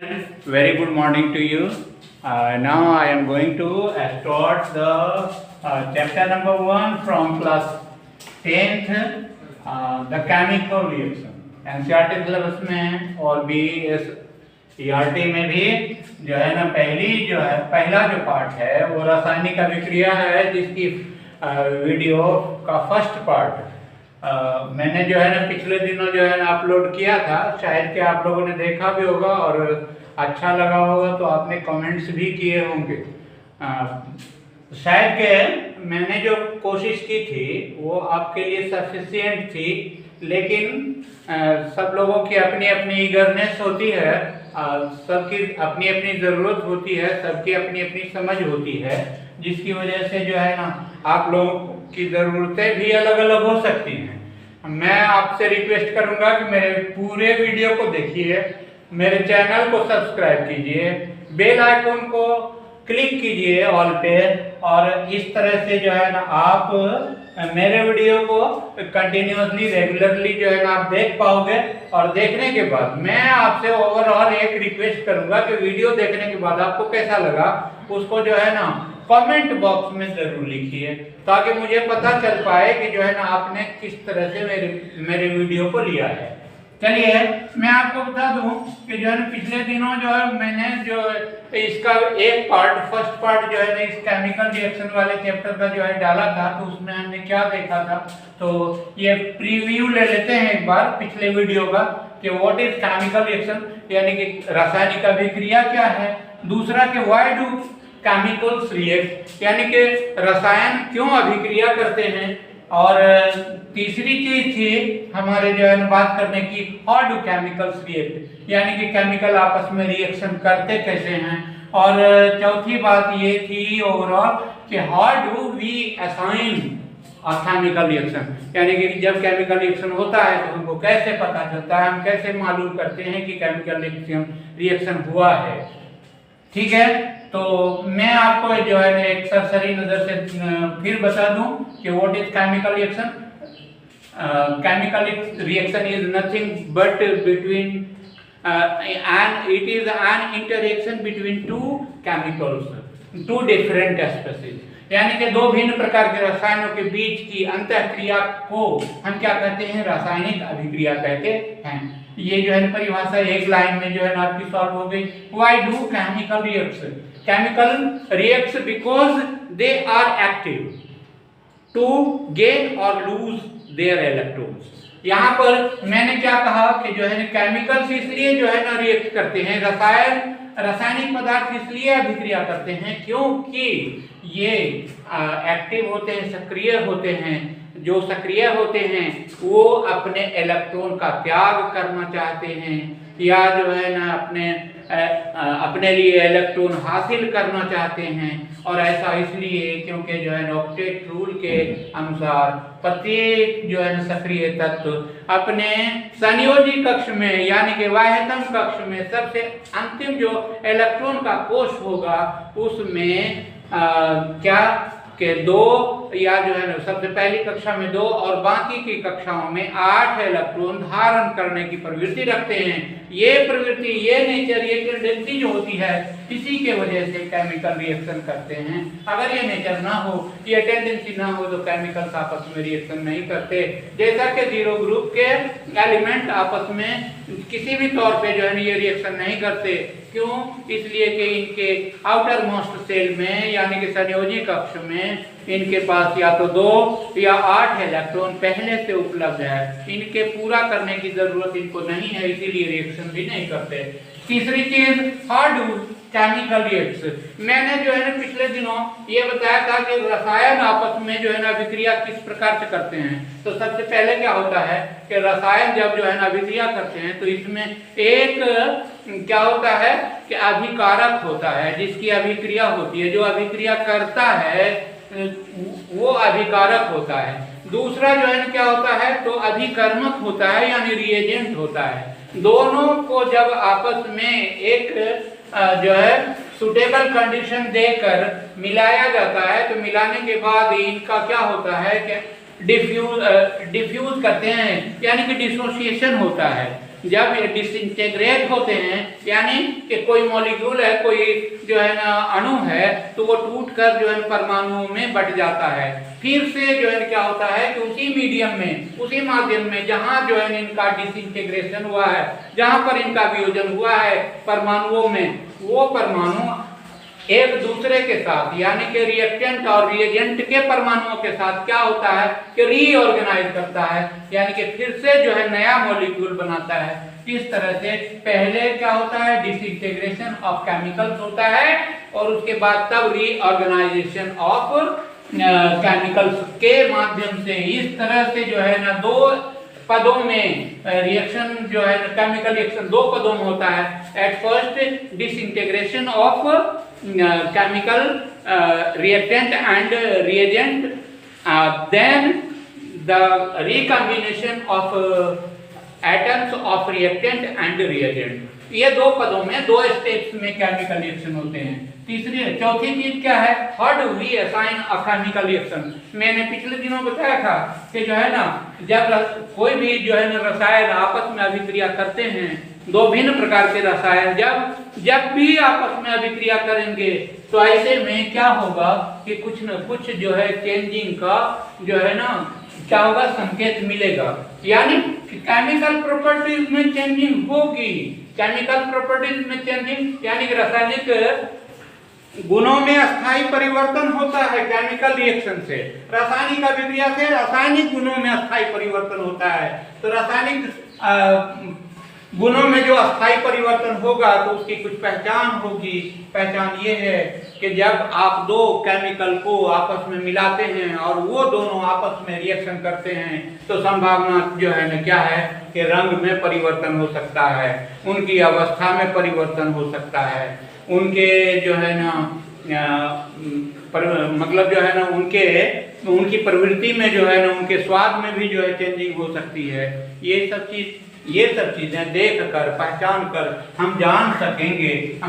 Very good morning to you. Now I am going to start the chapter number 1 from class 10th, the chemical reaction. NCERT syllabus में और भी ERT में भी जो है ना पहला जो पार्ट है वो रासायनिक अभिक्रिया है, जिसकी वीडियो का फर्स्ट पार्ट मैंने जो है ना पिछले दिनों जो है ना अपलोड किया था। शायद कि आप लोगों ने देखा भी होगा और अच्छा लगा होगा, तो आपने कमेंट्स भी किए होंगे। शायद कि मैंने जो कोशिश की थी वो आपके लिए सफिशिएंट थी, लेकिन सब लोगों की अपनी अपनी ईगरनेस होती है, सबकी अपनी अपनी ज़रूरत होती है, सबकी अपनी अपनी समझ होती है, जिसकी वजह से जो है ना आप लोगों की ज़रूरतें भी अलग अलग हो सकती हैं। मैं आपसे रिक्वेस्ट करूंगा कि मेरे पूरे वीडियो को देखिए, मेरे चैनल को सब्सक्राइब कीजिए, बेल आइकन को क्लिक कीजिए ऑल पे, और इस तरह से जो है ना आप मेरे वीडियो को कंटिन्यूअसली रेगुलरली जो है ना आप देख पाओगे। और देखने के बाद मैं आपसे ओवरऑल एक रिक्वेस्ट करूंगा कि वीडियो देखने के बाद आपको कैसा लगा उसको जो है ना कमेंट बॉक्स में जरूर लिखिए, ताकि मुझे पता चल पाए कि जो है ना आपने किस तरह से मेरे वीडियो को लिया है। चलिए मैं आपको बता दूं कि जो है ना पिछले दिनों जो है मैंने जो इसका एक पार्ट फर्स्ट पार्ट जो है ना इस केमिकल रिएक्शन वाले चैप्टर का जो है डाला था, तो उसमें हमने क्या देखा था। तो ये प्रीव्यू ले लेते हैं एक बार पिछले वीडियो का कि व्हाट इज केमिकल रिएक्शन, यानी कि रासायनिक अभिक्रिया क्या है। दूसरा कि व्हाई डू केमिकल्स रिएक्ट, यानी कि रसायन क्यों अभिक्रिया करते हैं। और तीसरी चीज थी हमारे जो है बात करने की, हाउ डू केमिकल्स रिएक्ट, यानी कि केमिकल आपस में रिएक्शन करते कैसे हैं। और चौथी बात ये थी ओवरऑल कि how do we assign a chemical reaction, यानी कि जब केमिकल रिएक्शन होता है तो हमको कैसे पता चलता है, हम कैसे मालूम करते हैं कि केमिकल रिएक्शन हुआ है। ठीक है, तो मैं आपको जो है ना एक सरसरी नजर से फिर बता दूं कि what is chemical reaction. Chemical reaction is nothing but between and it is an interaction between two chemicals, two different species, यानी कि दो भिन्न प्रकार के रसायनों के बीच की अंतःक्रिया को हम क्या कहते हैं, रासायनिक अभिक्रिया कहते हैं। ये जो है परिभाषा एक लाइन में जो है ना आपकी सॉल्व हो गई। Why do chemical reaction, chemical reacts because they are active to gain और लूज देयर इलेक्ट्रॉन्स। यहाँ पर मैंने क्या कहा कि जो है केमिकल्स इसलिए जो है ना रिएक्ट करते हैं, रासायनिक पदार्थ इसलिए अभिक्रिया करते हैं क्योंकि ये एक्टिव होते हैं, सक्रिय होते हैं। जो सक्रिय होते हैं वो अपने इलेक्ट्रॉन का त्याग करना चाहते हैं, या जो है ना अपने लिए इलेक्ट्रॉन हासिल करना चाहते हैं। और ऐसा इसलिए क्योंकि जो है ऑक्टेट रूल के अनुसार प्रत्येक जो है सक्रिय तत्व अपने संयोजी कक्ष में, यानी कि बाह्यतम कक्ष में सबसे अंतिम जो इलेक्ट्रॉन का कोश होगा उसमें क्या के 2 या जो है ना सबसे पहली कक्षा में 2 और बाकी की कक्षाओं में 8 इलेक्ट्रॉन धारण करने की प्रवृत्ति रखते हैं। ये प्रवृत्ति, ये नेचर, ये टेंडेंसी जो होती है, इसी के वजह से केमिकल रिएक्शन करते हैं। अगर ये नेचर ना हो, ये टेंडेंसी ना हो, तो केमिकल्स आपस में रिएक्शन नहीं करते। जैसा कि जीरो ग्रुप के एलिमेंट आपस में किसी भी तौर पे जो है ये रिएक्शन नहीं करते। क्यों? इसलिए कि इनके आउटर मोस्ट सेल में, यानी कि संयोजी कक्ष में, इनके पास या तो 2 या 8 इलेक्ट्रॉन पहले से उपलब्ध है। इनके पूरा करने की जरूरत इनको नहीं है, इसीलिए रिएक्शन भी नहीं करते। तीसरी चीज, हाउ डू केमिकल रिएक्शन, मैंने जो है ना पिछले दिनों ये बताया था कि रसायन आपस में जो है ना अभिक्रिया किस प्रकार से करते हैं। तो सबसे पहले क्या होता है कि रसायन जब जो है ना अभिक्रिया करते हैं तो इसमें एक क्या होता है कि अभिकारक होता है, जिसकी अभिक्रिया होती है। जो अभिक्रिया करता है वो अभिकारक होता है। दूसरा जो है क्या होता है, तो अभिकर्मक होता है, यानी रिएजेंट होता है। दोनों को जब आपस में एक जो है सुटेबल कंडीशन देकर मिलाया जाता है, तो मिलाने के बाद इनका क्या होता है कि डिफ्यूज करते हैं, यानी कि डिसोसिएशन होता है। जब ये डिसइंटीग्रेट होते हैं, यानी कि कोई मॉलिक्यूल है, कोई जो है ना अणु है, तो वो टूट कर जो है परमाणुओं में बट जाता है। फिर से जो है क्या होता है कि उसी मीडियम में, उसी माध्यम में जहां जो है इनका डिसइंटीग्रेशन हुआ है, जहां पर इनका वियोजन हुआ है परमाणुओं में, वो परमाणु एक दूसरे के साथ यानी कि रिएक्टेंट और रिएजेंट के परमाणुओं के साथ क्या होता है कि रीऑर्गेनाइज करता है, यानी कि फिर से जो है नया मॉलिक्यूल बनाता है। इस तरह से पहले क्या होता है, डिसइंटीग्रेशन ऑफ केमिकल्स होता है, और उसके बाद तब रीऑर्गेनाइजेशन ऑफ केमिकल्स के माध्यम से। इस तरह से जो है ना दो पदों में रिएक्शन जो है केमिकल रिएक्शन दो पदों में होता है। At first disintegration of chemical reactant and reagent, then the recombination of atoms of reactant and reagent। ये दो पदों में, दो स्टेप्स में केमिकल रिएक्शन होते हैं। चौथी चीज क्या है, how do we assign a chemical reaction. मैंने पिछले दिनों बताया था कि जो है ना जब कोई भी जो है ना रसायन आपस में अभिक्रिया करते हैं, दो भिन्न प्रकार के रसायन जब भी आपस में अभिक्रिया करेंगे, तो ऐसे में क्या होगा कि कुछ न कुछ जो है चेंजिंग का जो है ना क्या होगा, संकेत मिलेगा। यानी केमिकल प्रॉपर्टीज में चेंजिंग होगी। केमिकल प्रॉपर्टीज में चेंजिंग यानी कि रासायनिक गुणों में अस्थायी परिवर्तन होता है। केमिकल रिएक्शन से, रासायनिक अभिक्रिया से रासायनिक गुणों में अस्थायी परिवर्तन होता है। तो रासायनिक गुणों में जो अस्थायी परिवर्तन होगा तो उसकी कुछ पहचान होगी। पहचान ये है कि जब आप दो केमिकल को आपस में मिलाते हैं और वो दोनों आपस में रिएक्शन करते हैं, तो संभावना जो है ना क्या है कि रंग में परिवर्तन हो सकता है, उनकी अवस्था में परिवर्तन हो सकता है, उनके जो है ना मतलब जो है ना उनकी प्रवृत्ति में जो है ना उनके स्वाद में भी जो है चेंजिंग हो सकती है। ये सब चीजें देख कर, पहचान कर हम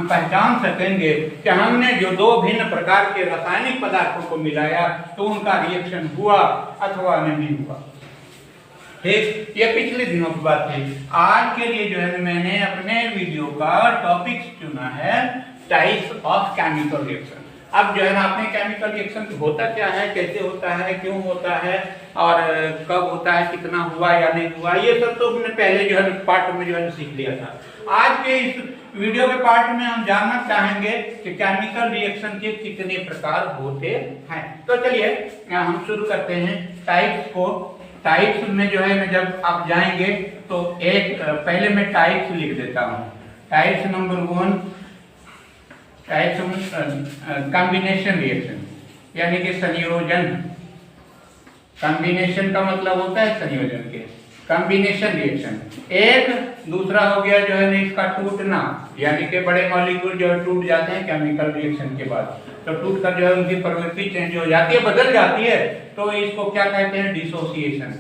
पहचान सकेंगे कि हमने जो दो भिन्न प्रकार के रासायनिक पदार्थों को मिलाया तो उनका रिएक्शन हुआ अथवा नहीं हुआ। ठीक, ये पिछले दिनों की बात थी। आज के लिए जो है मैंने अपने वीडियो का टॉपिक चुना है टाइप्स ऑफ केमिकल रिएक्शन। अब जो है ना अपने केमिकल रिएक्शन होता क्या है, कैसे होता है, क्यों होता है और कब होता है, कितना हुआ या नहीं हुआ, ये सब तो हमने पहले जो है पार्ट में जो है सीख लिया था। आज के इस वीडियो के पार्ट में हम जानना चाहेंगे कि केमिकल रिएक्शन के कितने प्रकार होते हैं। तो चलिए हम शुरू करते हैं टाइप्स को। टाइप्स में जो है जब आप जाएंगे तो पहले मैं टाइप्स लिख देता हूँ। टाइप्स नंबर 1 कॉम्बिनेशन रिएक्शन यानी कि संयोजन। कॉम्बिनेशन का मतलब होता है संयोजन के। कॉम्बिनेशन रिएक्शन एक दूसरा हो गया जो है ना इसका टूटना, यानी कि बड़े मॉलिक्यूल जो है टूट जाते हैं केमिकल रिएक्शन के बाद, तो टूट कर जो है उनकी प्रवृत्ति चेंज हो जाती है, बदल जाती है, तो इसको क्या कहते हैं, डिसोसिएशन।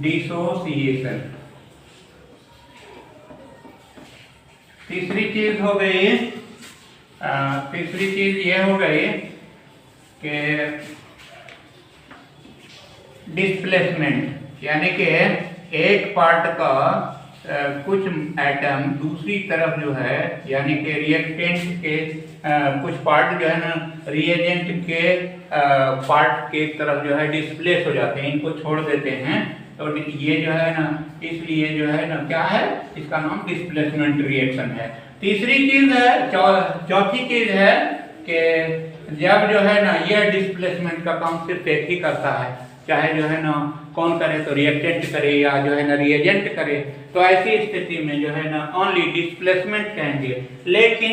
डिसोसिएशन। तीसरी चीज हो गई, तीसरी चीज ये हो गई कि डिस्प्लेसमेंट, यानी कि एक पार्ट का कुछ एटम दूसरी तरफ जो है यानी कि रिएक्टेंट के कुछ पार्ट जो है ना रिएजेंट के पार्ट के तरफ जो है डिस्प्लेस हो जाते हैं, इनको छोड़ देते हैं। तो ये जो है ना इसलिए जो है ना क्या है, इसका नाम डिस्प्लेसमेंट रिएक्शन है। तीसरी चीज है, चौथी चीज है कि जब जो है ना ये डिस्प्लेसमेंट का काम सिर्फ एक ही करता है, चाहे जो है ना कौन करे, तो रिएक्टेंट करे या जो है ना रिएजेंट करे, तो ऐसी स्थिति में जो है ना ओनली डिस्प्लेसमेंट कहेंगे। लेकिन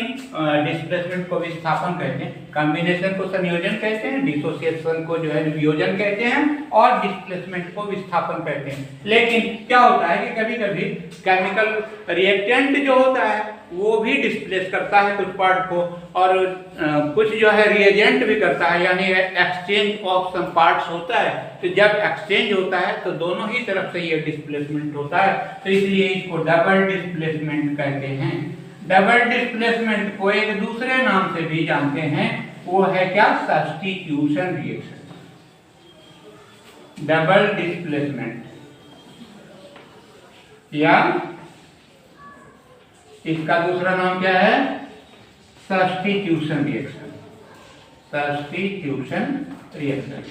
डिस्प्लेसमेंट को विस्थापन कहते हैं, कॉम्बिनेशन को संयोजन कहते हैं, डिसोसिएशन को जो है वियोजन कहते हैं और डिस्प्लेसमेंट को विस्थापन कहते हैं। लेकिन क्या होता है कि कभी कभी केमिकल रिएक्टेंट जो होता है वो भी डिस्प्लेस करता है कुछ पार्ट को, और कुछ जो है रिएजेंट भी करता है, यानी एक्सचेंज ऑफ सम पार्ट्स होता है। तो जब एक्सचेंज होता है तो दोनों ही तरफ से ये डिस्प्लेसमेंट होता है, तो इसलिए इसको डबल डिस्प्लेसमेंट कहते हैं। डबल डिस्प्लेसमेंट को एक दूसरे नाम से भी जानते हैं, वो है क्या, सब्स्टिट्यूशन रिएक्शन। डबल डिस्प्लेसमेंट या इसका दूसरा नाम क्या है? Substitution reaction. Substitution reaction,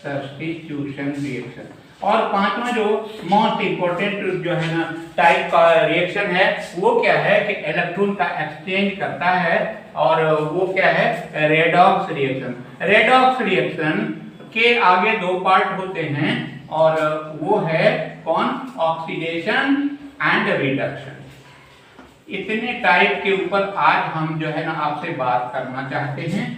substitution reaction. और पांचवा जो मोस्ट इंपॉर्टेंट जो है ना टाइप का रिएक्शन है वो क्या है कि इलेक्ट्रॉन का एक्सचेंज करता है, और वो क्या है? Redox reaction. रेडॉक्स रिएक्शन के आगे दो पार्ट होते हैं, और वो है कौन? Oxidation and reduction. इतने टाइप के ऊपर आज हम जो है ना आपसे बात करना चाहते हैं।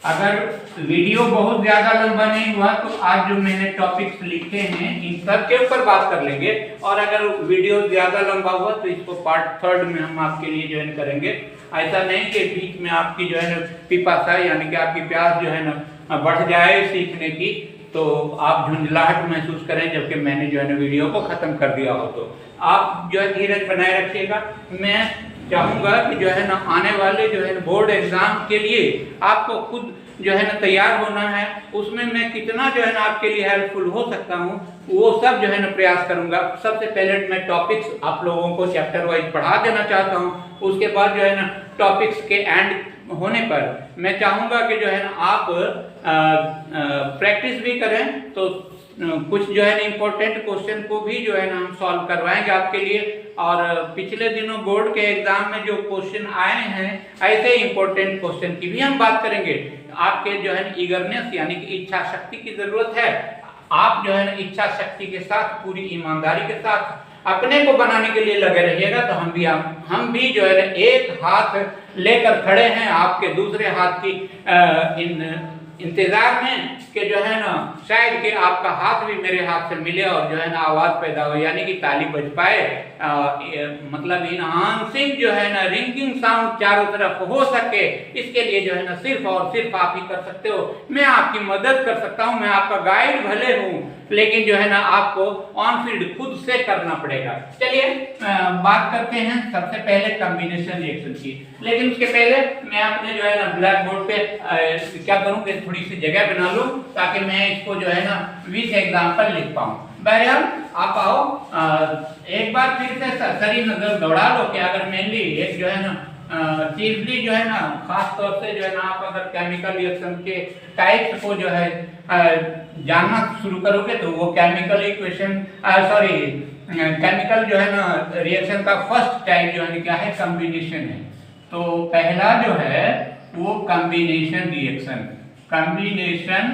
अगर वीडियो बहुत ज्यादा लंबा नहीं हुआ तो आज जो मैंने टॉपिक्स लिखे हैं इन सब के ऊपर बात कर लेंगे, और अगर वीडियो ज्यादा लंबा हुआ तो इसको पार्ट 3 में हम आपके लिए ज्वाइन करेंगे। ऐसा नहीं कि बीच में आपकी जो है ना पिपासा यानी कि आपकी प्यास जो है ना बढ़ जाए सीखने की, तो आप झुंझलाहट महसूस करें जबकि मैंने जो है ना वीडियो को खत्म कर दिया हो। तो आप जो है धीरज बनाए रखिएगा। मैं चाहूंगा कि जो है ना आने वाले जो है बोर्ड एग्जाम के लिए आपको खुद जो है ना तैयार होना है, उसमें मैं कितना जो है ना आपके लिए हेल्पफुल हो सकता हूँ वो सब जो है ना प्रयास करूंगा। सबसे पहले मैं टॉपिक्स आप लोगों को चैप्टर वाइज पढ़ा देना चाहता हूँ, उसके बाद जो है ना टॉपिक्स के एंड होने पर मैं चाहूंगा कि जो है ना आप प्रैक्टिस भी करें, तो कुछ जो है ना इम्पोर्टेंट क्वेश्चन को भी जो है ना हम सॉल्व करवाएंगे आपके लिए। और पिछले दिनों बोर्ड के एग्जाम में जो क्वेश्चन आए हैं ऐसे इम्पोर्टेंट क्वेश्चन की भी हम बात करेंगे। आपके जो है ईगरनेस यानी कि इच्छा शक्ति की जरूरत है। आप जो है ना इच्छा शक्ति के साथ पूरी ईमानदारी के साथ अपने को बनाने के लिए लगे रहिएगा, तो हम भी जो है ना एक हाथ लेकर खड़े हैं आपके दूसरे हाथ की इंतजार में कि जो है ना शायद कि आपका हाथ भी मेरे हाथ से मिले और जो है ना आवाज पैदा हो, यानी कि ताली बज पाए। मतलब इनहांसिंग जो है ना रिंगिंग साउंड चारों तरफ हो सके, इसके लिए जो है ना सिर्फ और सिर्फ आप ही कर सकते हो। मैं आपकी मदद कर सकता हूं, मैं आपका गाइड भले हूं, लेकिन जो है ना आपको ऑन फील्ड खुद से करना पड़ेगा। चलिए बात करते हैं सबसे पहले कॉम्बिनेशन रिएक्शन की। लेकिन उसके पहले मैं अपने जो है ना ब्लैक बोर्ड पे क्या करूं कि थोड़ी सी जगह बना लूं ताकि मैं इसको जो है ना विथ एग्जांपल लिख पाऊं। बहरहाल आप आओ एक बार फिर से सरसरी नजर दौड़ा लो कि अगर मेनली एक जो है ना चीजली जो है ना खास तौर से जो है ना आप अगर केमिकल रिएक्शन के टाइप्स को जो है जानना शुरू करोगे तो वो केमिकल इक्वेशन केमिकल जो है ना रिएक्शन का फर्स्ट टाइप जो है क्या है? कॉम्बिनेशन है। तो पहला जो है वो combination reaction. Combination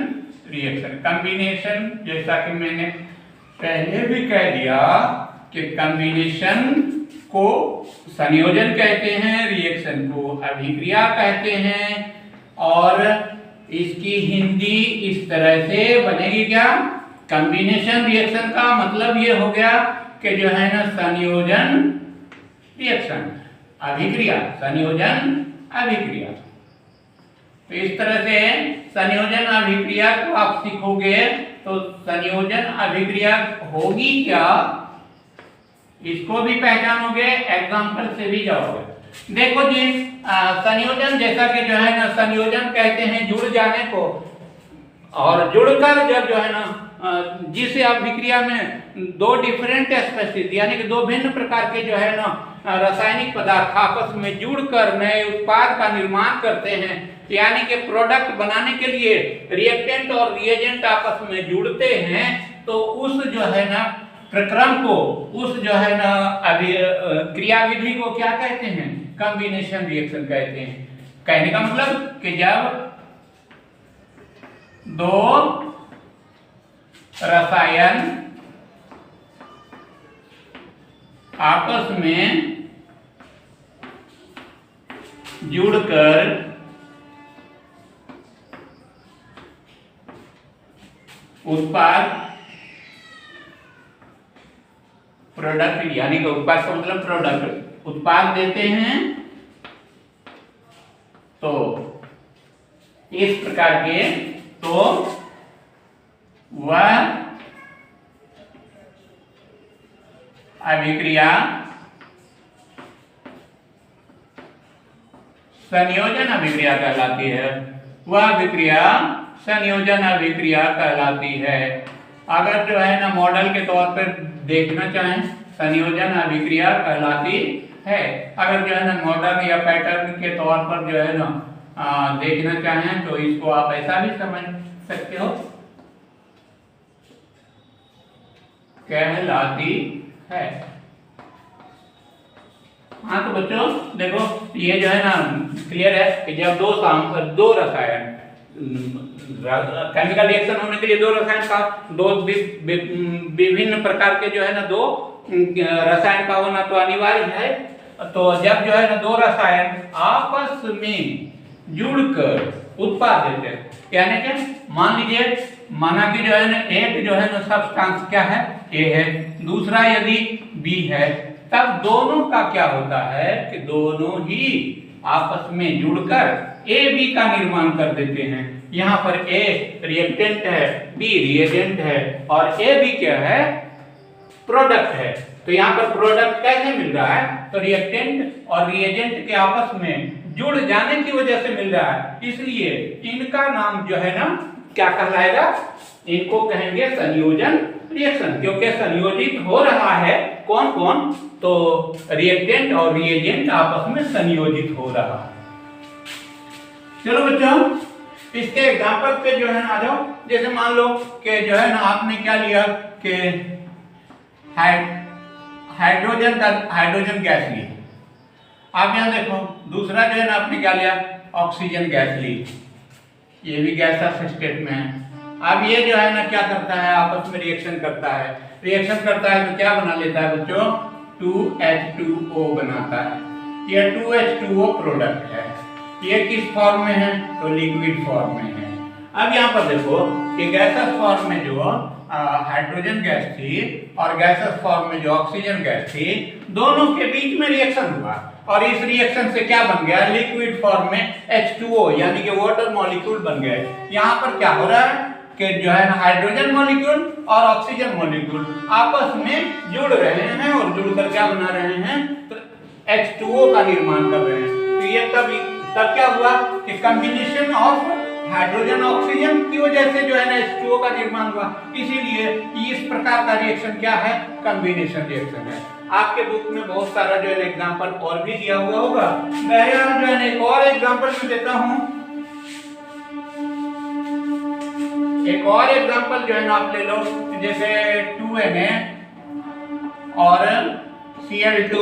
reaction, combination जैसा कि मैंने पहले भी कह दिया कि कॉम्बिनेशन को संयोजन कहते हैं, रिएक्शन को अभिक्रिया कहते हैं, और इसकी हिंदी इस तरह से बनेगी क्या? कॉम्बिनेशन रिएक्शन का मतलब ये हो गया कि जो है ना संयोजन रिएक्शन अभिक्रिया, संयोजन अभिक्रिया। तो इस तरह से संयोजन अभिक्रिया को आप सीखोगे तो संयोजन अभिक्रिया होगी क्या इसको भी पहचानोगे, एग्जाम्पल से भी जाओगे। देखो जी संयोजन जैसा कि जो है ना संयोजन कहते हैं जुड़ जाने को, और जुड़कर जब जो है ना जिस अभिक्रिया में दो डिफरेंट स्पेसीज यानी कि दो भिन्न प्रकार के जो है ना रासायनिक पदार्थ आपस में जुड़कर नए उत्पाद का निर्माण करते हैं, यानी कि प्रोडक्ट बनाने के लिए रिएक्टेंट और रिएजेंट आपस में जुड़ते हैं, तो उस जो है ना प्रक्रम को, उस जो है ना क्रियाविधि को क्या कहते हैं? कॉम्बिनेशन रिएक्शन कहते हैं। कहने का मतलब कि जब दो रसायन आपस में जुड़कर उत्पाद प्रोडक्ट यानी कि उत्पाद का मतलब प्रोडक्ट उत्पाद देते हैं, तो इस प्रकार के तो वह अभिक्रिया संयोजन अभिक्रिया कहलाती है। वह अभिक्रिया संयोजन अभिक्रिया कहलाती है। अगर जो है ना मॉडल के तौर पर देखना चाहें संयोजन अभिक्रिया कहलाती है। अगर जो है ना मॉडर्न या पैटर्न के तौर पर जो है ना देखना चाहें तो इसको आप ऐसा भी समझ सकते हो, कहलाती है। हाँ तो बच्चों देखो ये जो है ना क्लियर है कि जब दो रसायन केमिकल रिएक्शन होने के लिए दो रसायन का दो विभिन्न प्रकार के जो है ना दो रसायन का होना तो अनिवार्य है। तो जब जो है ना दो रसायन आपस में जुड़कर उत्पाद देते हैं, यानी कि मान लीजिए माना कि जो है ना एक जो है ना सब्सटेंस क्या है, ए है, दूसरा यदि बी है, तब दोनों का क्या होता है कि दोनों ही आपस में जुड़कर ए बी का निर्माण कर देते हैं। यहाँ पर ए रिएक्टेंट है, बी रिएजेंट है और ए बी क्या है, प्रोडक्ट है। तो यहाँ पर प्रोडक्ट कैसे मिल रहा है, तो रिएक्टेंट और रिएजेंट के आपस में जुड़ जाने की वजह से मिल रहा है, इसलिए इनका नाम जो है ना क्या कहलाएगा, इनको कहेंगे संयोजन रिएक्शन, क्योंकि संयोजित हो रहा है कौन कौन, तो रिएक्टेंट और रिएजेंट आपस में संयोजित हो रहा है। चलो बच्चों इसके एग्जांपल पे जो है ना आ जाओ। जैसे मान लो कि जो है ना आपने क्या लिया कि हाइड्रोजन गैस ली, आप यहाँ देखो दूसरा जो है ना आपने क्या लिया, ऑक्सीजन गैस ली, ये भी गैसेस स्टेट में है। अब ये जो है ना क्या करता है, आपस में रिएक्शन करता है, रिएक्शन करता है तो क्या बना लेता है बच्चों, 2H2O बनाता है। ये 2H2O प्रोडक्ट है। ये किस फॉर्म में है, तो लिक्विड फॉर्म में है। अब यहाँ पर देखो कि गैसेस फॉर्म में जो हाइड्रोजन गैस थी और गैसेस फॉर्म में जो ऑक्सीजन गैस थी, दोनों के बीच में रिएक्शन हुआ और इस रिएक्शन से क्या बन गया, लिक्विड फॉर्म में H2O यानी कि वाटर मॉलिक्यूल बन गए। यहाँ पर क्या हो रहा है कि जो है ना हाइड्रोजन मॉलिक्यूल और ऑक्सीजन मॉलिक्यूल आपस में जुड़ रहे हैं और जुड़कर क्या बना रहे हैं, तो H2O का निर्माण कर रहे हैं। तो ये तब क्या हुआ कि कॉम्बिनेशन ऑफ हाइड्रोजन ऑक्सीजन की वजह से जो है ना H2O का निर्माण हुआ, इसीलिए इस प्रकार का रिएक्शन क्या है, कॉम्बिनेशन रिएक्शन है। आपके बुक में बहुत सारा जो है एग्जांपल और भी दिया हुआ होगा, मैं यहाँ जो है एक और एग्जांपल भी देता हूँ। एक और एग्जांपल जो है ना आप ले लो, जैसे 2Na और Cl2,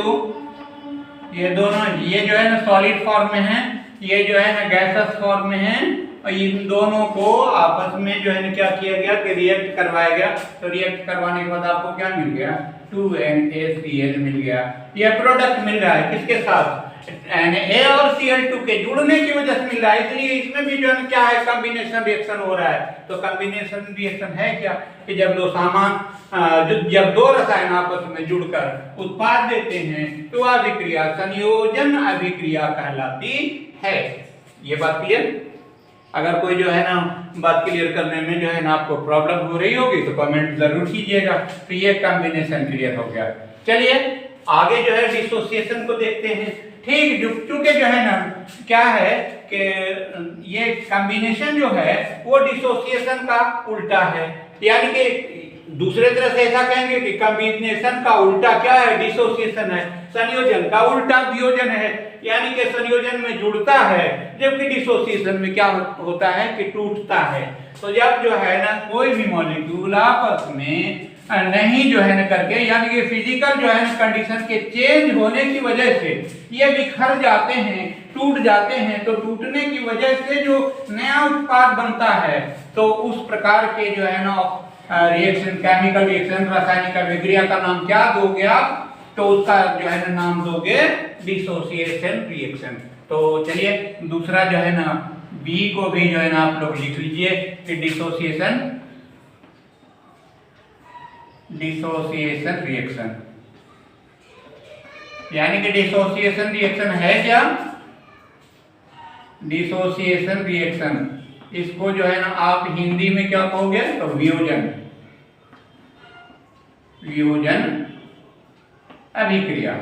ये दोनों ये जो है ना सॉलिड फॉर्म में है, ये जो है ना गैसेस फॉर्म में है, और इन दोनों को आपस में जो है ना क्या किया गया कि रिएक्ट करवाया गया। तो रिएक्ट करवाने के बाद आपको क्या मिल गया, 2NaCl मिल गया। यह प्रोडक्ट मिल रहा है किसके साथ, Na और Cl2 के जुड़ने की वजह से मिल रहा है, इसलिए इसमें भी जो है क्या है, कॉम्बिनेशन रिएक्शन हो रहा है। तो कॉम्बिनेशन रिएक्शन है क्या कि जब दो सामान जब दो रसायन आपस में जुड़कर उत्पाद देते हैं तो अभिक्रिया संयोजन अभिक्रिया कहलाती है। ये बात क्लियर। अगर कोई जो है ना बात क्लियर करने में जो है ना आपको प्रॉब्लम हो रही होगी तो कमेंट जरूर कीजिएगा। तो ये कॉम्बिनेशन क्लियर हो गया। चलिए आगे जो है डिसोसिएशन को देखते हैं। ठीक, चूंकि जो है ना क्या है कि ये कॉम्बिनेशन जो है वो डिसोसिएशन का उल्टा है, यानी कि दूसरे तरह से ऐसा कहेंगे कि कॉम्बिनेशन का उल्टा क्या है, डिसोसिएशन है। संयोजन का उल्टा वियोजन है, यानी कि संयोजन में जुड़ता है जबकि डिसोसिएशन में क्या होता है कि टूटता है। तो जब जो है ना कोई भी मॉलिक्यूल आपस में नहीं जो है ना करके, यानी कि फिजिकल जो है ना कंडीशन के चेंज होने की वजह से ये बिखर जाते हैं, टूट जाते हैं, तो टूटने की वजह से जो नया उत्पाद बनता है तो उस प्रकार के जो है ना रिएक्शन, केमिकल रिएक्शन, रासायनिक अभिक्रिया का नाम क्या दोगे आप, तो उसका जो है ना नाम दोगे डिसोसिएशन रिएक्शन। तो चलिए दूसरा जो है ना बी को भी जो है ना आप लोग लिख लीजिए कि डिसोसिएशन रिएक्शन, यानी कि डिसोसिएशन रिएक्शन है क्या, डिसोसिएशन रिएक्शन इसको जो है ना आप हिंदी में क्या कहोगे, तो वियोजन अभिक्रिया,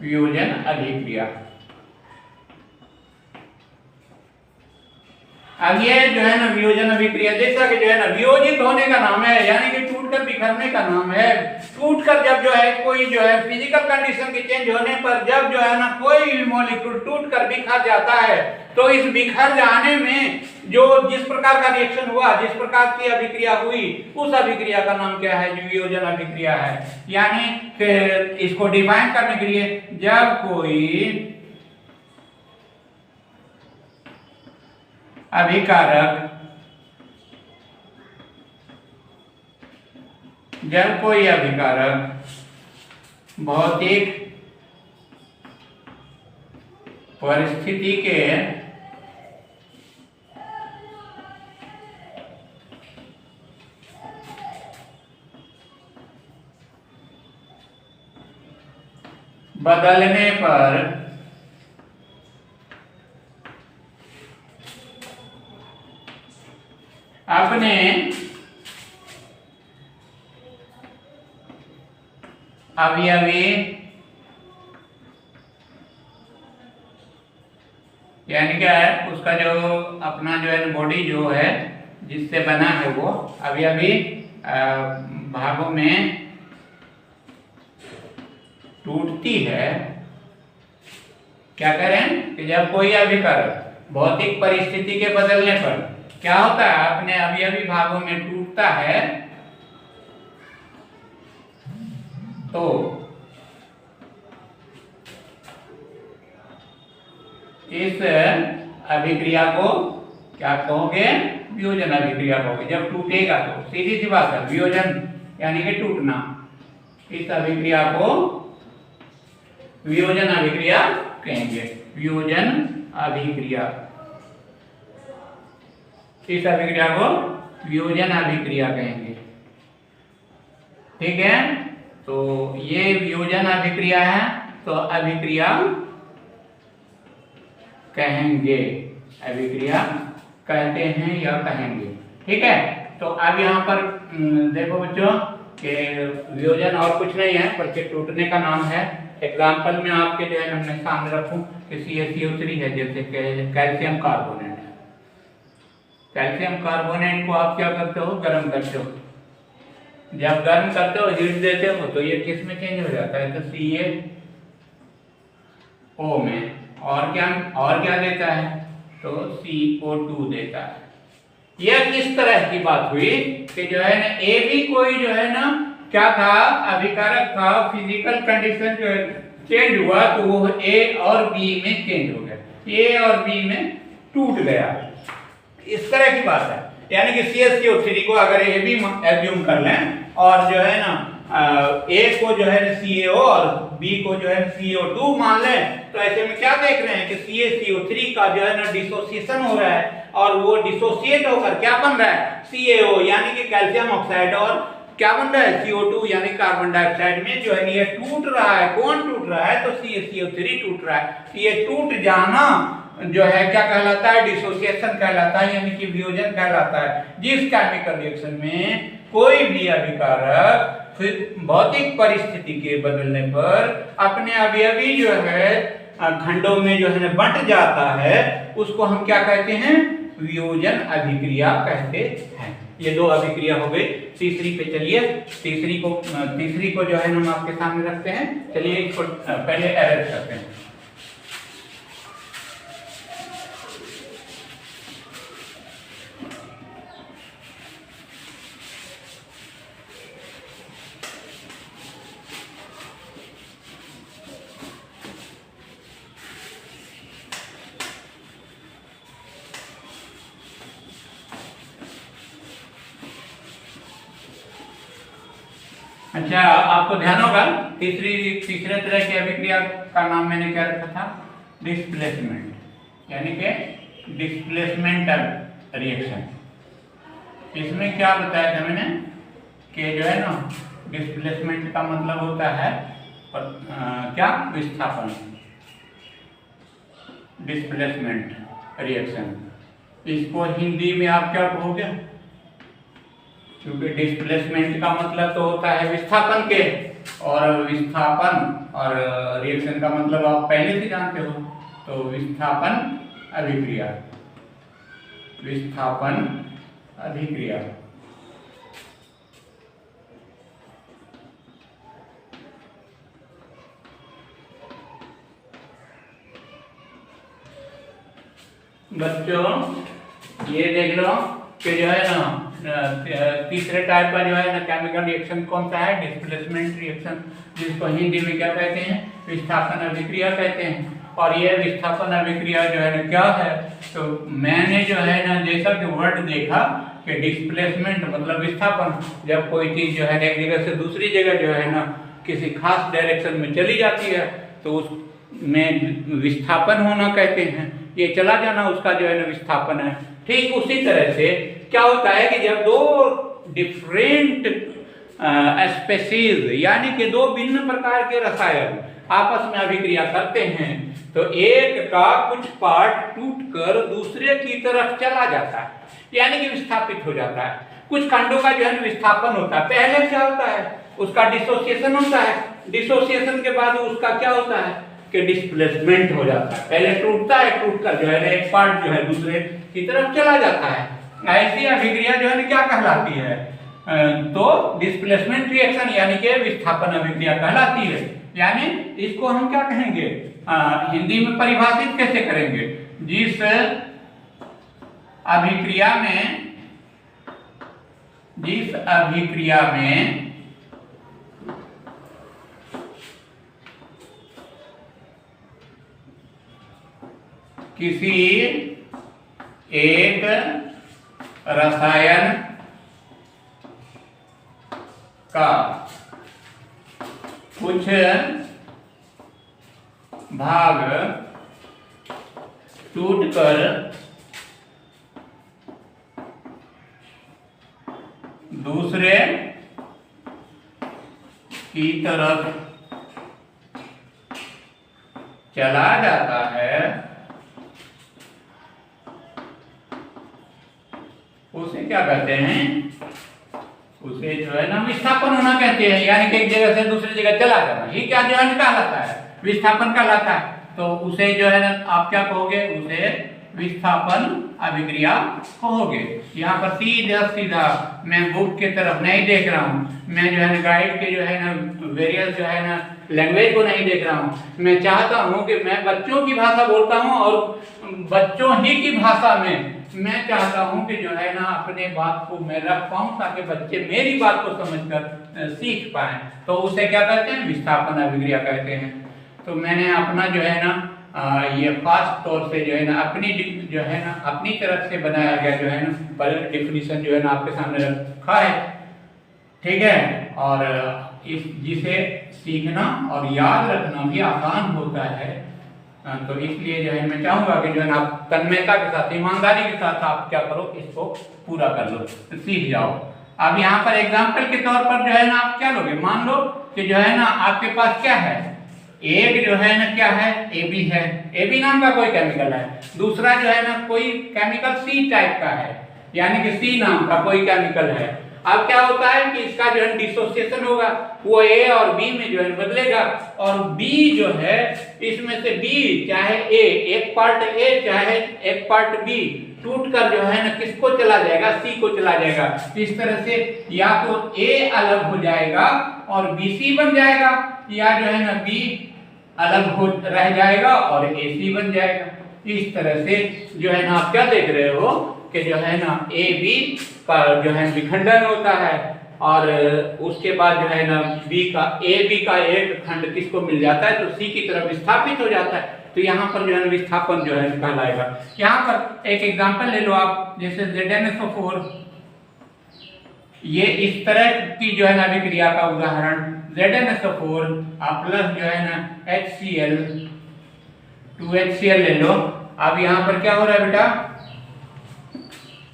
वियोजन अभिक्रिया। अब ये जो है ना वियोजन अभिक्रिया, जैसा कि जो है ना वियोजित होने का नाम है, यानी कि टूटकर बिखरने का नाम है। टूटकर जब जो है कोई जो है फिजिकल कंडीशन के चेंज होने पर जब जो है ना कोई भी मॉलिक्यूल टूटकर बिखर जाता है, तो इस बिखर जाने में जो जिस प्रकार का रिएक्शन हुआ, जिस प्रकार की अभिक्रिया हुई, उस अभिक्रिया का नाम क्या है? जो वियोजन अभिक्रिया है। यानी कि इसको डिफाइन करने के लिए, जब कोई अभिकारक भौतिक परिस्थिति के बदलने पर अपने अवयवी, यानी क्या है, उसका जो अपना जो है बॉडी जो है जिससे बना है वो अवयवी भागों में टूटती है। क्या करें कि जब कोई अभिकारक भौतिक परिस्थिति के बदलने पर क्या होता है, अपने अवयवी भागों में टूटता है, तो इस अभिक्रिया को क्या कहोगे? वियोजन अभिक्रिया कहोगे। जब टूटेगा तो सीधी सी बात है, वियोजन यानी कि टूटना, इस अभिक्रिया को वियोजन अभिक्रिया कहेंगे। वियोजन अभिक्रिया, इस अभिक्रिया को वियोजन अभिक्रिया कहेंगे। ठीक है, तो ये वियोजन अभिक्रिया है, तो अभिक्रिया कहेंगे, अभिक्रिया कहते हैं या कहेंगे। ठीक है, तो अब यहाँ पर देखो बच्चों कि वियोजन और कुछ नहीं है बल्कि टूटने का नाम है। एग्जाम्पल में आपके जो है हमने सामने रखूं कि CaCO3 है, जैसे कैल्शियम कार्बोनेट। कैल्शियम कार्बोनेट को आप क्या करते हो? गर्म करते हो। जब गर्म करते हो, हीट देते हो, तो ये किस में चेंज हो जाता है? तो CaO में। और क्या देता है? तो CO2 देता है। यह किस तरह की बात हुई कि जो है ना ए भी कोई जो है ना क्या था? अभिकारक था। फिजिकल कंडीशन जो है चेंज हुआ तो वो ए और बी में चेंज हो गया, ए और बी में टूट गया। इस तरह की बात है। यानी कि CaCO3 को अगर ए भी एज्यूम कर लें और जो है ना ए को जो है CaO और बी को जो है CO2 मान लें, तो ऐसे में क्या देख रहे हैं कि CaCO3 का जो है ना डिसोसिएशन हो रहा है और वो डिसोसिएट होकर क्या बन रहा है? CaO यानी कि कैल्शियम ऑक्साइड, और क्या बन रहा है? CO2 यानी कार्बन डाइऑक्साइड में जो है ये टूट रहा है। कौन टूट रहा है? तो CaCO3 टूट रहा है। ये टूट जाना जो है क्या कहलाता है? डिसोसिएशन कहलाता है, यानी कि वियोजन कहलाता है। जिस केमिकल रिएक्शन में कोई भी अभिकारक फिर भौतिक परिस्थिति के बदलने पर अपने अवयवी जो है खंडों में जो है बंट जाता है, उसको हम क्या कहते हैं? वियोजन अभिक्रिया कहते हैं। ये दो अभिक्रिया हो गई। तीसरी पे चलिए, तीसरी को जो है हम आपके सामने रखते हैं। चलिए इसको पहले अरेंज करते हैं। अच्छा, आपको ध्यान होगा तीसरे तरह की अभिक्रिया का नाम मैंने क्या रखा था? डिस्प्लेसमेंट, यानी कि डिस्प्लेसमेंटल रिएक्शन। इसमें क्या बताया था मैंने कि जो है ना डिस्प्लेसमेंट का मतलब होता है क्या? विस्थापन। डिस्प्लेसमेंट रिएक्शन, इसको हिंदी में आप क्या कहोगे? क्योंकि डिस्प्लेसमेंट का मतलब तो होता है विस्थापन के, और विस्थापन और रिएक्शन का मतलब आप पहले से जानते हो, तो विस्थापन अभिक्रिया। विस्थापन अभिक्रिया। बच्चों ये देख लो कि जो है ना तीसरे टाइप का जो है ना केमिकल रिएक्शन कौन सा है, डिस्प्लेसमेंट रिएक्शन, जिसको हिंदी में क्या कहते हैं, विस्थापन अभिक्रिया कहते हैं। और ये विस्थापन अभिक्रिया जो है ना क्या है, तो मैंने जो है ना जैसा कि वर्ड देखा कि डिस्प्लेसमेंट मतलब विस्थापन, जब कोई चीज जो है ना एक जगह से दूसरी जगह जो है ना किसी खास डायरेक्शन में चली जाती है तो उसमें विस्थापन होना कहते हैं। ये चला जाना उसका जो है ना विस्थापन है। ठीक उसी तरह से क्या होता है कि जब दो डिफरेंट स्पेसीज यानी कि दो भिन्न प्रकार के रसायन आपस में अभिक्रिया करते हैं तो एक का कुछ पार्ट टूटकर दूसरे की तरफ चला जाता है, यानी कि विस्थापित हो जाता है। कुछ खंडों का जो है विस्थापन होता है। पहले क्या होता है, उसका डिसोसिएशन होता है। डिसोसिएशन के बाद उसका क्या होता है कि डिस्प्लेसमेंट हो जाता है। पहले टूटता है, टूटकर जो है ना एक पार्ट जो है दूसरे की तरफ चला जाता है। ऐसी अभिक्रिया जो है ना क्या कहलाती है, तो डिस्प्लेसमेंट रिएक्शन यानी कि विस्थापन अभिक्रिया कहलाती है। यानी इसको हम क्या कहेंगे, हिंदी में परिभाषित कैसे करेंगे, जिस अभिक्रिया में किसी एक रसायन का कुछ भाग टूटकर दूसरे की तरफ चला जाता है, उसे क्या कहते हैं, उसे जो है ना विस्थापन होना कहते हैं। यानी कि एक जगह से दूसरी जगह चला जाना, ये क्या जो है कहलाता है, विस्थापन कहलाता है। तो उसे जो है ना आप क्या कहोगे, उसे विस्थापन अभिक्रिया कहोगे। यहाँ पर सीधा सीधा मैं बुक की तरफ नहीं देख रहा हूँ, मैं जो है ना गाइड के जो है ना वेरियस जो है ना लैंग्वेज को नहीं देख रहा हूँ। मैं चाहता हूँ कि मैं बच्चों की भाषा बोलता हूँ और बच्चों ही की भाषा में मैं चाहता हूं कि जो है ना अपने बात को मैं रख पाऊं ताकि बच्चे मेरी बात को समझकर सीख पाएं। तो उसे क्या कहते हैं, विस्थापन अभिक्रिया कहते हैं। तो मैंने अपना जो है ना ये खास तौर से जो है ना अपनी जो है ना अपनी तरफ से बनाया गया जो है ना पर डिफिनीशन जो है ना आपके सामने रखा है, ठीक है। और इस जिसे सीखना और याद रखना भी आसान होता है। तो इसलिए जो है मैं चाहूंगा कि जो है आप तन्मयता के साथ, ईमानदारी के साथ आप क्या करो, इसको पूरा कर लो, सीख जाओ। अब यहाँ पर एग्जाम्पल के तौर पर जो है ना आप क्या लोगे, मान लो कि जो है ना आपके पास क्या है, एक जो है ना क्या है, AB है, AB नाम का कोई केमिकल है। दूसरा जो है ना कोई केमिकल C टाइप का है, यानी कि C नाम का कोई केमिकल है। अब क्या होता है कि इसका जो है डिसोसिएशन होगा, वो A और B में जो है बदलेगा, और B जो है इसमें से B चाहे A, एक पार्ट A चाहे एक पार्ट B टूटकर जो है ना किसको चला जाएगा, C को चला जाएगा। इस तरह से या तो A अलग हो जाएगा और BC बन जाएगा, या जो है ना B अलग हो रह जाएगा और AC बन जाएगा। इस तरह से जो है ना आप क्या देख रहे हो कि जो है ना AB का जो है विखंडन होता है, और उसके बाद जो है ना AB का एक खंड किसको मिल जाता है, तो C की तरफ विस्थापित हो जाता है। तो यहाँ पर जो है विस्थापन जो है कहलाएगा। यहाँ पर एक एग्जांपल ले लो आप, जैसे ZnSO4, ये इस तरह की जो है ना अभिक्रिया का उदाहरण, ZnSO4 प्लस जो है ना HCl 2HCl ले लो। अब यहाँ पर क्या हो रहा है बेटा,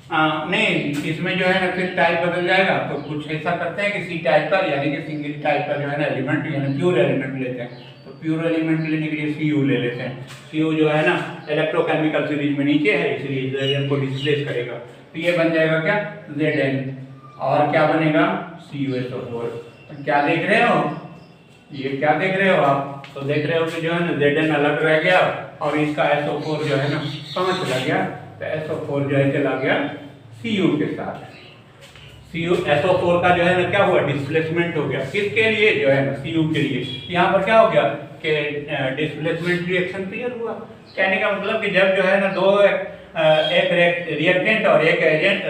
नहीं इसमें जो है ना फिर टाइप बदल जाएगा। तो कुछ ऐसा करते हैं कि C टाइप का यानी कि सिंगल टाइप का जो है ना एलिमेंट यानी प्योर एलिमेंट लेते हैं। तो प्योर एलिमेंट लेने के लिए Cu ले लेते हैं। Cu जो है ना इलेक्ट्रोकेमिकल सीरीज में नीचे है, इसलिए Zn को डिस्प्लेस करेगा। तो ये बन जाएगा क्या, Zn, और क्या बनेगा, CuSO4। क्या देख रहे हो, ये क्या देख रहे हो आप, तो देख रहे हो कि जो है ना Zn अलग रह गया और इसका SO4 जो है ना कहाँ चला गया, तो SO4 जो है चला गया Cu के साथ। SO4 का जो है ना क्या हुआ, डिस्प्लेसमेंट हो गया। किसके लिए, जो है ना Cu के लिए। यहाँ पर क्या हो गया कि डिस्प्लेसमेंट रिएक्शन क्लियर हुआ। कहने का मतलब कि जब जो है ना एक रिएक्टेंट और एक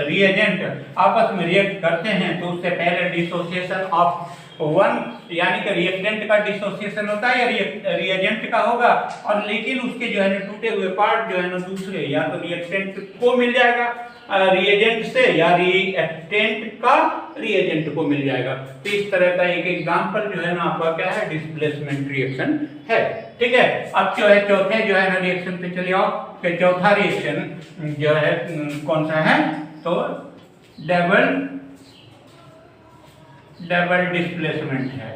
रिएजेंट आपस में रिएक्ट करते हैं तो उससे पहले डिसोसिएशन ऑफ वन, यानी कि रिएक्टेंट का डिसोसिएशन होता है या रिएजेंट का होगा, और लेकिन उसके जो है ना टूटे हुए पार्ट जो है ना दूसरे या तो रिएक्टेंट को मिल जाएगा रिएजेंट से, या रिएक्टेंट का रिएजेंट को मिल जाएगा। तो इस तरह का एक एग्जांपल जो है ना आपका क्या है, डिस्प्लेसमेंट रिएक्शन है। ठीक है, अब जो है चौथे जो है ना रिएक्शन पे चले आओ कि चौथा रिएक्शन जो है कौन सा है, तो डबल डिस्प्लेसमेंट है।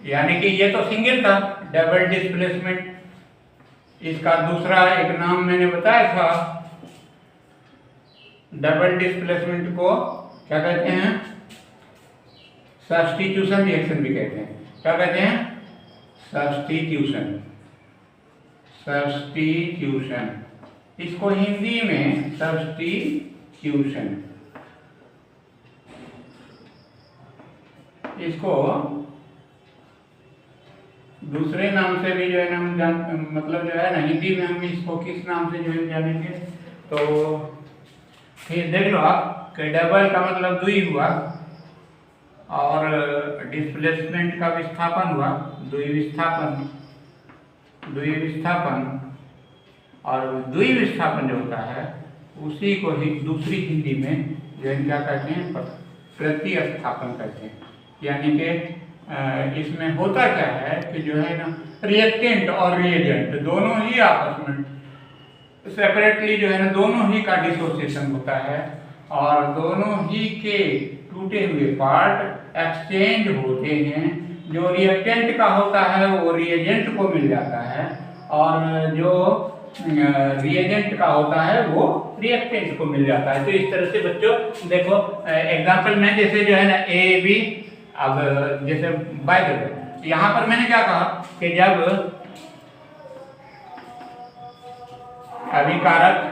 यानी कि ये तो सिंगल था, डबल डिस्प्लेसमेंट, इसका दूसरा एक नाम मैंने बताया था। डबल डिस्प्लेसमेंट को क्या कहते हैं, सब्स्टिट्यूशन रिएक्शन भी कहते हैं। क्या कहते हैं, सब्स्टिट्यूशन। इसको हिंदी में सब्स्टिट्यूशन, इसको दूसरे नाम से भी जो है ना हम मतलब जो है ना हिंदी में हम इसको किस नाम से जो है जानेंगे, तो फिर देख लो आप कि डबल का मतलब दुई हुआ, और डिस्प्लेसमेंट का विस्थापन हुआ, दुई विस्थापन, और दुई विस्थापन जो होता है उसी को ही दूसरी हिंदी में जो है क्या कहते हैं, प्रतिस्थापन कहते हैं। यानी कि इसमें होता क्या है कि जो है ना रिएक्टेंट और रिएजेंट दोनों ही आपस में सेपरेटली जो है ना दोनों ही का डिसोसिएशन होता है, और दोनों ही के टूटे हुए पार्ट एक्सचेंज होते हैं। जो रिएक्टेंट का होता है वो रिएजेंट को मिल जाता है, और जो रिएजेंट का होता है वो रिएक्टेंट को मिल जाता है। तो इस तरह से बच्चों देखो एग्जांपल में जैसे जो है ना ए बी, अब जैसे बाय द वे यहाँ पर मैंने क्या कहा कि जब अभिकारक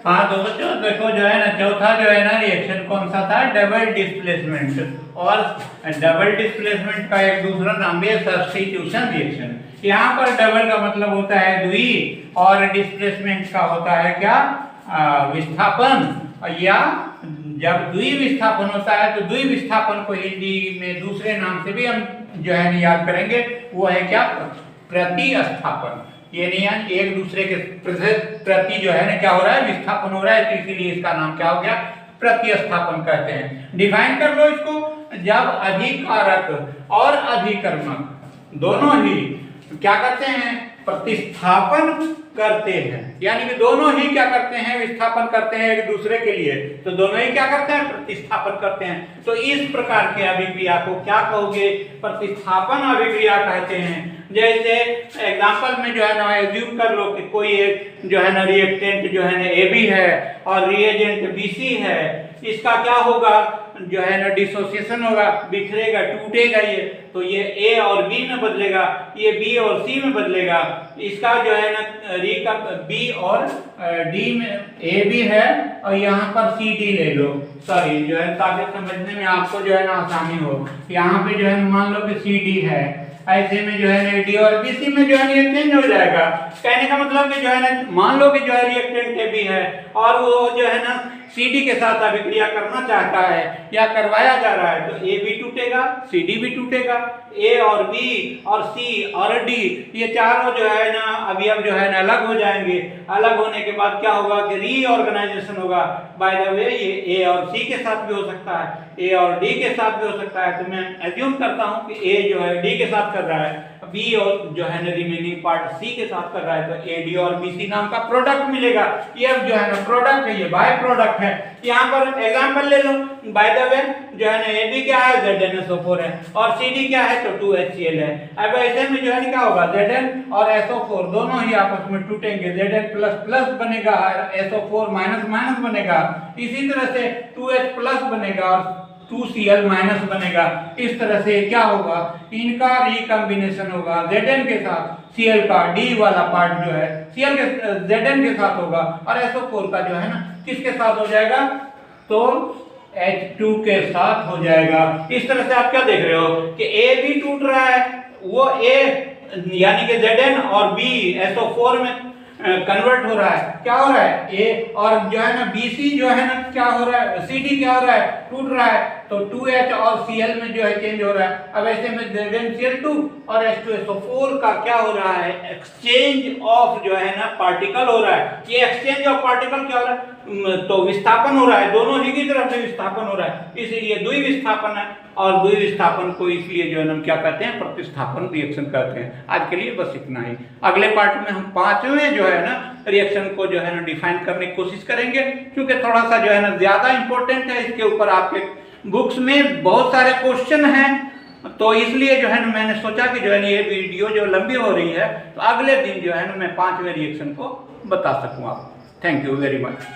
हाँ तो बच्चों देखो जो है ना चौथा जो है ना रिएक्शन कौन सा था, डबल डिस्प्लेसमेंट। और डबल डिस्प्लेसमेंट का एक दूसरा नाम भी है सब्स्टिट्यूशन रिएक्शन। यहाँ पर डबल का मतलब होता है दुई, और डिस्प्लेसमेंट का होता है क्या, विस्थापन। या जब द्वि विस्थापन होता है तो द्वि विस्थापन को हिंदी में दूसरे नाम से भी हम जो है याद करेंगे, वो है क्या, प्रतिस्थापन। ये नहीं एक दूसरे के प्रति जो है ना क्या हो रहा है, विस्थापन हो रहा है, तो इसीलिए इसका नाम क्या हो गया, प्रतिस्थापन कहते हैं। डिफाइन कर लो इसको, जब अधिकारक और अधिकर्मक दोनों ही क्या करते हैं, प्रतिस्थापन करते हैं। यानी कि दोनों ही क्या करते हैं, विस्थापन करते हैं एक दूसरे के लिए, तो दोनों ही क्या करते हैं, प्रतिस्थापन करते हैं। तो इस प्रकार के अभिक्रिया को क्या कहोगे, प्रतिस्थापन अभिक्रिया कहते हैं। जैसे एग्जांपल में जो है ना एज्यूम कर लो कि कोई एक जो है ना रिएक्टेंट जो है ना AB है और रिएजेंट BC है, इसका क्या होगा, जो है ना डिसोसिएशन होगा, बिखरेगा, टूटेगा ये, तो ये A और B में बदलेगा, ये B और C में बदलेगा। इसका जो है ना का B और D में AB है और यहाँ पर CD ले लो, सॉरी जो है ताकि समझने में आपको जो है ना आसानी हो। यहाँ पे जो है मान लो कि CD है, ऐसे में जो है ना D और BC में जो है ना ये चेंज हो जाएगा। कहने का मतलब कि जो है ना मान लो कि जो है रिएक्टेंट AB है और वो जो है ना CD के साथ अभिक्रिया करना चाहता है या करवाया जा रहा है, तो AB टूटेगा, CD भी टूटेगा, A और B और C और D ये चारों जो है ना अवयव जो है ना अलग हो जाएंगे। अलग होने के बाद क्या होगा कि रीऑर्गेनाइजेशन होगा। बाय द वे ये A और C के साथ भी हो सकता है, A और D के साथ भी हो सकता है। तो मैं एज्यूम करता हूँ कि A जो है D के साथ कर रहा है, B और जो है ना रिमेनिंग पार्ट C के साथ कर रहा है, तो AD और BC नाम का प्रोडक्ट मिलेगा। ये जो है ना प्रोडक्ट है, ये बाय प्रोडक्ट है। यहाँ पर एग्जांपल ले लो, बाय द वे जो है ना AB क्या है, ZnSO4 है और CD क्या है, तो 2HCl है। अब ऐसे में जो है क्या होगा, Zn और SO4 दोनों ही आपस में टूटेंगे, Zn प्लस प्लस बनेगा, SO4 माइनस माइनस बनेगा, इसी तरह से 2H प्लस बनेगा और 2Cl माइनस बनेगा। इस तरह से क्या होगा, इनका रिकॉम्बिनेशन होगा Zn के साथ Cl का D वाला पार्ट जो है Cl के Zn के साथ होगा और SO4 का जो है ना किसके साथ हो जाएगा, तो H2 के साथ हो जाएगा। इस तरह से आप क्या देख रहे हो कि A भी टूट रहा है, वो A यानी कि Zn और B SO4 में कन्वर्ट हो रहा है। क्या हो रहा है, ए और जो है ना BC जो है ना क्या हो रहा है, CD क्या हो रहा है, टूट रहा है, तो 2H और Cl में जो है चेंज हो रहा है। अब ऐसे में ZnCl2 और H2SO4 का क्या हो रहा है, एक्सचेंज ऑफ जो है ना पार्टिकल हो रहा है। ये एक्सचेंज ऑफ पार्टिकल क्या हो रहा है, तो विस्थापन हो रहा है, दोनों ही की तरफ से विस्थापन हो रहा है, इसीलिए द्विविस्थापन है। और द्विविस्थापन को इसलिए जो है हम क्या कहते हैं, प्रतिस्थापन रिएक्शन कहते हैं। आज के लिए बस इतना ही। अगले पार्ट में हम पांचवें जो है ना रिएक्शन को जो है ना डिफाइन करने की कोशिश करेंगे, क्योंकि थोड़ा सा जो है ना ज्यादा इंपॉर्टेंट है। इसके ऊपर आपके बुक्स में बहुत सारे क्वेश्चन हैं, तो इसलिए जो है ना मैंने सोचा कि जो है ना ये वीडियो जो लंबी हो रही है, तो अगले दिन जो है ना मैं पांचवें रिएक्शन को बता सकूं आपको। Thank you very much.